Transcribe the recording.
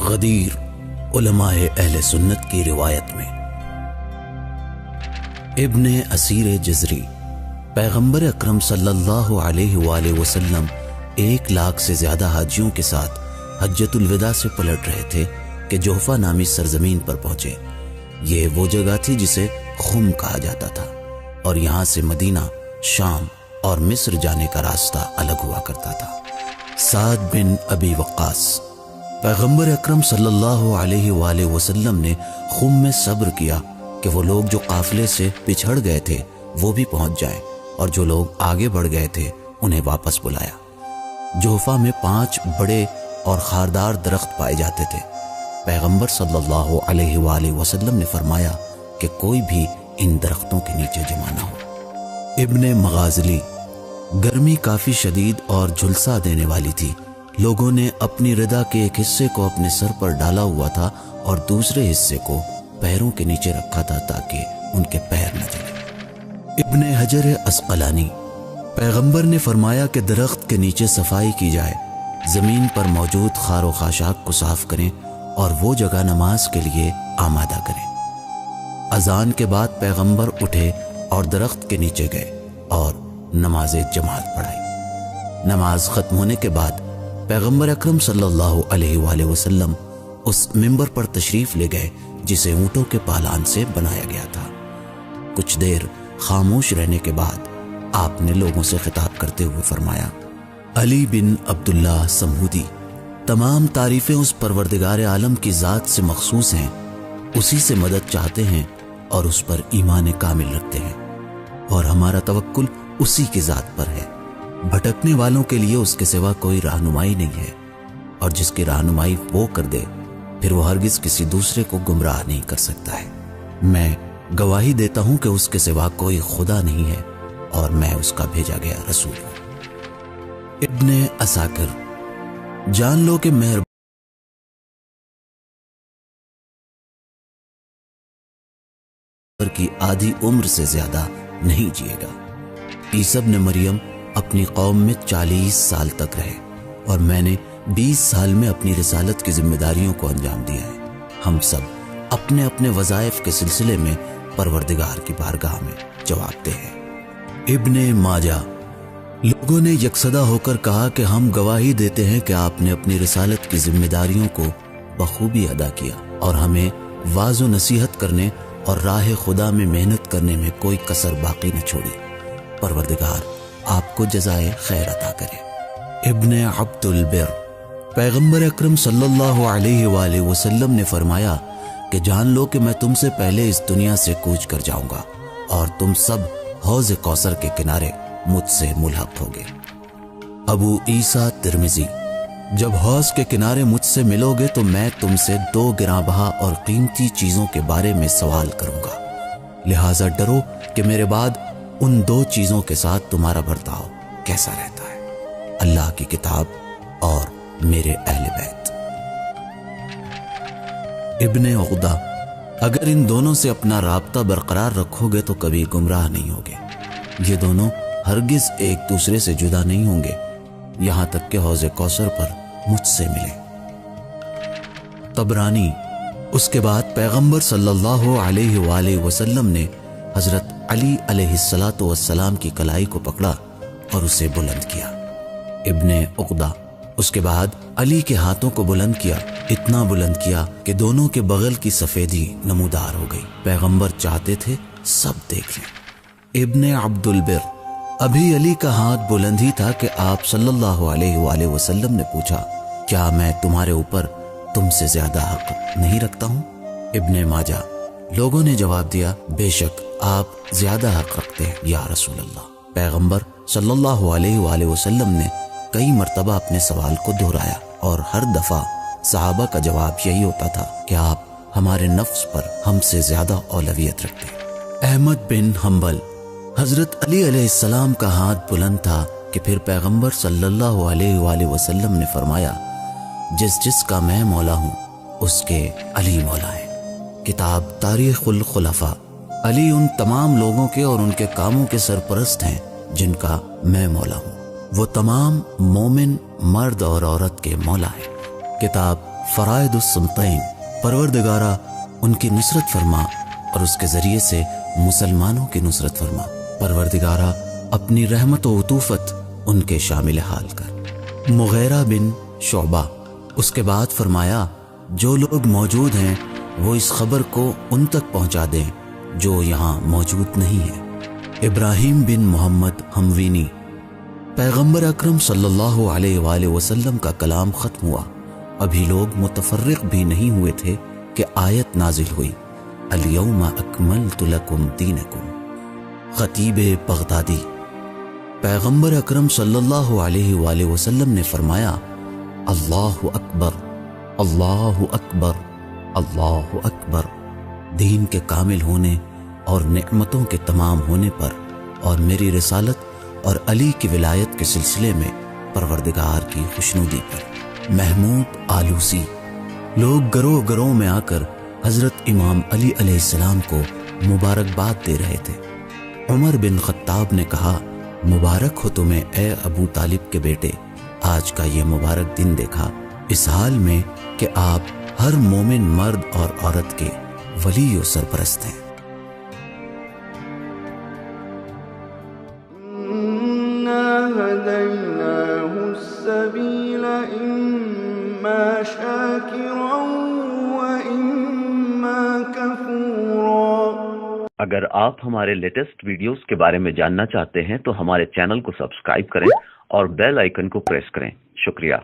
غدیر علماء اہل سنت کی روایت میں ابن اسیر جزری پیغمبر اکرم صلی اللہ علیہ وآلہ وسلم 1,00,000 سے زیادہ حاجیوں کے ساتھ حجۃ الوداع سے پلٹ رہے تھے کہ جوفہ نامی سرزمین پر پہنچے۔ یہ وہ جگہ تھی جسے خم کہا جاتا تھا اور یہاں سے مدینہ، شام اور مصر جانے کا راستہ الگ ہوا کرتا تھا۔ سعد بن ابی وقاص پیغمبر اکرم صلی اللہ علیہ وآلہ وسلم نے خم میں صبر کیا کہ وہ لوگ جو قافلے سے پچھڑ گئے تھے وہ بھی پہنچ جائیں، اور جو لوگ آگے بڑھ گئے تھے انہیں واپس بلایا۔ جوفہ میں 5 بڑے اور خاردار درخت پائے جاتے تھے۔ پیغمبر صلی اللہ علیہ وآلہ وسلم نے فرمایا کہ کوئی بھی ان درختوں کے نیچے جمع نہ ہو۔ ابن مغازلی گرمی کافی شدید اور جھلسا دینے والی تھی۔ لوگوں نے اپنی ردا کے ایک حصے کو اپنے سر پر ڈالا ہوا تھا اور دوسرے حصے کو پیروں کے نیچے رکھا تھا تاکہ ان کے پیر نہ جلیں۔ ابن حجر عسقلانی پیغمبر نے فرمایا کہ درخت کے نیچے صفائی کی جائے، زمین پر موجود خار و خاشاک کو صاف کریں اور وہ جگہ نماز کے لیے آمادہ کریں۔ اذان کے بعد پیغمبر اٹھے اور درخت کے نیچے گئے اور نماز جماعت پڑھائی۔ نماز ختم ہونے کے بعد پیغمبر اکرم صلی اللہ علیہ وآلہ وسلم اس منبر پر تشریف لے گئے جسے اونٹوں کے پالان سے بنایا گیا تھا۔ کچھ دیر خاموش رہنے کے بعد آپ نے لوگوں سے خطاب کرتے ہوئے فرمایا: علی بن عبداللہ سمودی، تمام تعریفیں اس پروردگار عالم کی ذات سے مخصوص ہیں، اسی سے مدد چاہتے ہیں اور اس پر ایمان کامل رکھتے ہیں، اور ہمارا توکل اسی کی ذات پر ہے۔ بھٹکنے والوں کے لیے اس کے سوا کوئی رہنمائی نہیں ہے، اور جس کی رہنمائی وہ کر دے پھر وہ ہرگز کسی دوسرے کو گمراہ نہیں کر سکتا ہے۔ میں گواہی دیتا ہوں کہ اس کے سوا کوئی خدا نہیں ہے اور میں اس کا بھیجا گیا رسول ہوں۔ ابن عساکر جان لو کہ مہربان کی آدھی عمر سے زیادہ نہیں جیے گا۔ عیسی ابن مریم اپنی قوم میں 40 سال تک رہے اور میں نے 20 سال میں اپنی رسالت کی ذمہ داریوں کو انجام دیا ہے۔ ہم سب اپنے اپنے وظائف کے سلسلے میں پروردگار کی بارگاہ میں جواب دہ ہیں۔ ابن ماجہ لوگوں نے یکصدا ہو کر کہا کہ ہم گواہی دیتے ہیں کہ آپ نے اپنی رسالت کی ذمہ داریوں کو بخوبی ادا کیا اور ہمیں واعظ و نصیحت کرنے اور راہ خدا میں محنت کرنے میں کوئی کسر باقی نہ چھوڑی۔ پروردگار آپ کو جزائے خیر عطا کرے۔ ابن عبد البر پیغمبر اکرم صلی اللہ علیہ وآلہ وسلم نے فرمایا کہ جان لو کہ میں تم سے پہلے اس دنیا سے کوچ کر جاؤں گا اور تم سب حوض کوثر کے کنارے مجھ سے ملحق ہوگے۔ ابو عیسیٰ ترمذی جب حوض کے کنارے مجھ سے ملو گے تو میں تم سے 2 گراں بہا اور قیمتی چیزوں کے بارے میں سوال کروں گا، لہٰذا ڈرو کہ میرے بعد ان 2 چیزوں کے ساتھ تمہارا برتاؤ کیسا رہتا ہے: اللہ کی کتاب اور میرے اہل بیت۔ ابن عقدہ اگر ان دونوں سے اپنا رابطہ برقرار رکھو گے تو کبھی گمراہ نہیں ہوگے۔ یہ دونوں ہرگز ایک دوسرے سے جدا نہیں ہوں گے یہاں تک کہ حوض کوثر پر مجھ سے ملے۔ طبرانی اس کے بعد پیغمبر صلی اللہ علیہ وآلہ وسلم نے حضرت علی علیہ السلام کی کلائی کو پکڑا اور اسے بلند کیا۔ ابن عقدہ اس کے بعد علی کے ہاتھوں کو بلند کیا، اتنا بلند کیا کہ دونوں کے بغل کی سفیدی نمودار ہو گئی۔ پیغمبر چاہتے تھے سب دیکھ لیں۔ ابن عبد البر ابھی علی کا ہاتھ بلند ہی تھا کہ آپ صلی اللہ علیہ وآلہ وسلم نے پوچھا: کیا میں تمہارے اوپر تم سے زیادہ حق نہیں رکھتا ہوں؟ ابن ماجہ لوگوں نے جواب دیا: بے شک آپ زیادہ حق رکھتے ہیں یا رسول اللہ۔ پیغمبر صلی اللہ علیہ وآلہ وسلم نے کئی مرتبہ اپنے سوال کو دہرایا اور ہر دفعہ صحابہ کا جواب یہی ہوتا تھا کہ آپ ہمارے نفس پر ہم سے زیادہ اولویت رکھتے ہیں۔ احمد بن حنبل حضرت علی علیہ السلام کا ہاتھ بلند تھا کہ پھر پیغمبر صلی اللہ علیہ وآلہ وسلم نے فرمایا: جس جس کا میں مولا ہوں اس کے علی مولا ہے۔ کتاب تاریخ الخلفاء علی ان تمام لوگوں کے اور ان کے کاموں کے سرپرست ہیں جن کا میں مولا ہوں۔ وہ تمام مومن مرد اور عورت کے مولا ہیں۔ کتاب فرائد السمتین، پروردگارہ ان کی نصرت فرما اور اس کے ذریعے سے مسلمانوں کی نصرت فرما، پروردگارہ اپنی رحمت و عطوفت ان کے شامل حال کر۔ مغیرہ بن شعبہ، اس کے بعد فرمایا جو لوگ موجود ہیں وہ اس خبر کو ان تک پہنچا دیں جو یہاں موجود نہیں ہے۔ ابراہیم بن محمد ہموینی، پیغمبر اکرم صلی اللہ علیہ وآلہ وسلم کا کلام ختم ہوا، ابھی لوگ متفرق بھی نہیں ہوئے تھے کہ آیت نازل ہوئی، الیوم اکملت لکم دینکم۔ خطیب بغدادی، پیغمبر اکرم صلی اللہ علیہ وآلہ وسلم نے فرمایا اللہ اکبر اللہ اکبر اللہ اکبر، دین کے کامل ہونے اور نعمتوں کے تمام ہونے پر اور میری رسالت اور علی کی ولایت کے سلسلے میں پروردگار کی خوشنودی پر۔ محمود آلوسی، لوگ گروہ گروہ میں آ کر حضرت امام علی علیہ السلام کو مبارکباد دے رہے تھے۔ عمر بن خطاب نے کہا مبارک ہو تمہیں اے ابو طالب کے بیٹے، آج کا یہ مبارک دن دیکھا، اس حال میں کہ آپ ہر مومن مرد اور عورت کے ولی و سرپرست ہیں۔ هديناه السبيل إما شاكرا وإما كفورا۔ اگر آپ ہمارے لیٹسٹ ویڈیوز کے بارے میں جاننا چاہتے ہیں تو ہمارے چینل کو سبسکرائب کریں اور بیل آئیکن کو پریس کریں۔ شکریہ۔